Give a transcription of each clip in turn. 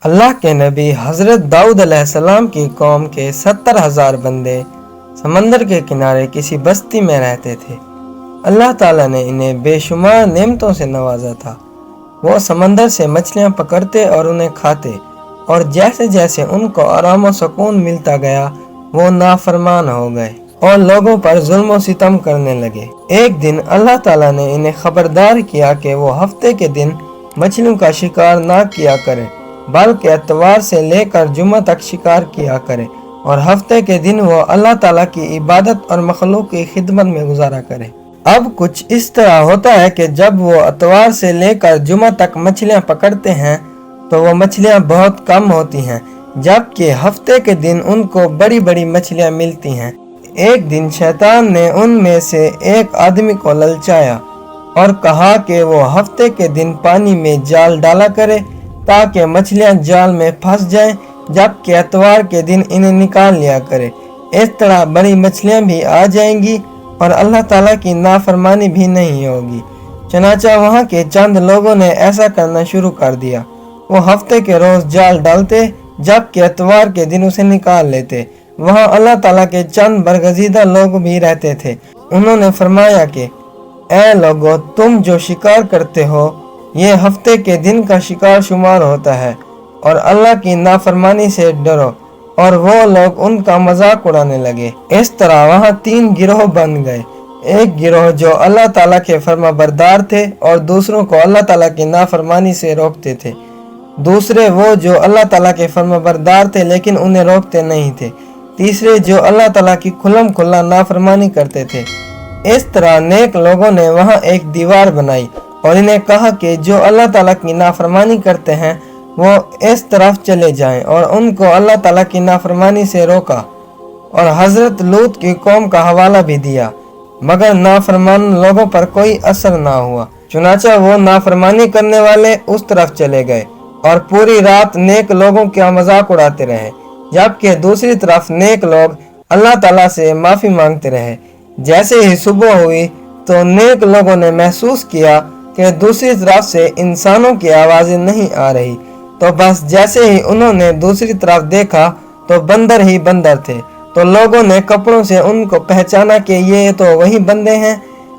اللہ کے نبی حضرت داؤد علیہ السلام کی قوم کے 70,000 بندے سمندر کے کنارے کسی بستی میں رہتے تھے۔ اللہ تعالیٰ نے انہیں بے شمار نعمتوں سے نوازا تھا۔ وہ سمندر سے مچھلیاں پکڑتے اور انہیں کھاتے، اور جیسے جیسے ان کو آرام و سکون ملتا گیا وہ نافرمان ہو گئے اور لوگوں پر ظلم و ستم کرنے لگے۔ ایک دن اللہ تعالیٰ نے انہیں خبردار کیا کہ وہ ہفتے کے دن مچھلیوں کا شکار نہ کیا کریں، بلکہ اتوار سے لے کر جمعہ تک شکار کیا کریں، اور ہفتے کے دن وہ اللہ تعالیٰ کی عبادت اور مخلوق کی خدمت میں گزارا کریں۔ اب کچھ اس طرح ہوتا ہے کہ جب وہ اتوار سے لے کر جمعہ تک مچھلیاں پکڑتے ہیں تو وہ مچھلیاں بہت کم ہوتی ہیں، جبکہ ہفتے کے دن ان کو بڑی بڑی مچھلیاں ملتی ہیں۔ ایک دن شیطان نے ان میں سے ایک آدمی کو للچایا اور کہا کہ وہ ہفتے کے دن پانی میں جال ڈالا کرے تاکہ مچھلیاں جال میں پھنس جائیں، جبکہ اتوار کے دن انہیں نکال لیا کرے۔ اس طرح بڑی مچھلیاں بھی آ جائیں گی اور اللہ تعالیٰ کی نافرمانی بھی نہیں ہوگی۔ چنانچہ وہاں کے چند لوگوں نے ایسا کرنا شروع کر دیا۔ وہ ہفتے کے روز جال ڈالتے، جبکہ اتوار کے دن اسے نکال لیتے۔ وہاں اللہ تعالیٰ کے چند برگزیدہ لوگ بھی رہتے تھے۔ انہوں نے فرمایا کہ اے لوگو، تم جو شکار کرتے ہو یہ ہفتے کے دن کا شکار شمار ہوتا ہے، اور اللہ کی نافرمانی سے ڈرو۔ اور وہ لوگ ان کا مذاق اڑانے لگے۔ اس طرح وہاں 3 گروہ بن گئے۔ ایک گروہ جو اللہ تعالیٰ کے فرما بردار تھے اور دوسروں کو اللہ تعالیٰ کی نافرمانی سے روکتے تھے۔ دوسرے وہ جو اللہ تعالیٰ کے فرما بردار تھے لیکن انہیں روکتے نہیں تھے۔ تیسرے جو اللہ تعالیٰ کی کھلم کھلا نافرمانی کرتے تھے۔ اس طرح نیک لوگوں نے وہاں ایک دیوار بنائی اور انہیں کہا کہ جو اللہ تعالیٰ کی نافرمانی کرتے ہیں وہ اس طرف چلے جائیں، اور ان کو اللہ تعالیٰ کی نافرمانی سے روکا، اور حضرت لوط کی قوم کا حوالہ بھی دیا، مگر نافرمان لوگوں پر کوئی اثر نہ ہوا۔ چنانچہ وہ نافرمانی کرنے والے اس طرف چلے گئے اور پوری رات نیک لوگوں کا مذاق اڑاتے رہے، جبکہ دوسری طرف نیک لوگ اللہ تعالیٰ سے معافی مانگتے رہے۔ جیسے ہی صبح ہوئی تو نیک لوگوں نے محسوس کیا کہ دوسری طرف سے انسانوں کی آوازیں نہیں آ رہی، تو بس جیسے ہی انہوں نے دوسری طرف دیکھا تو بندر ہی بندر تھے۔ تو لوگوں نے کپڑوں سے ان کو پہچانا کہ یہ تو وہی بندے ہیں۔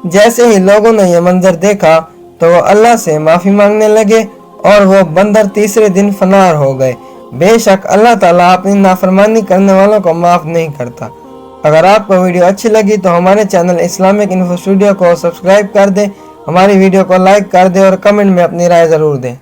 جیسے ہی لوگوں نے یہ منظر دیکھا تو وہ اللہ سے معافی مانگنے لگے، اور وہ بندر تیسرے دن فنار ہو گئے۔ بے شک اللہ تعالیٰ اپنی نافرمانی کرنے والوں کو معاف نہیں کرتا۔ اگر آپ کو ویڈیو اچھی لگی تو ہمارے چینل اسلامک انفو اسٹوڈیو کو سبسکرائب کر دیں، ہماری ویڈیو کو لائک کر دیں اور کمنٹ میں اپنی رائے ضرور دیں۔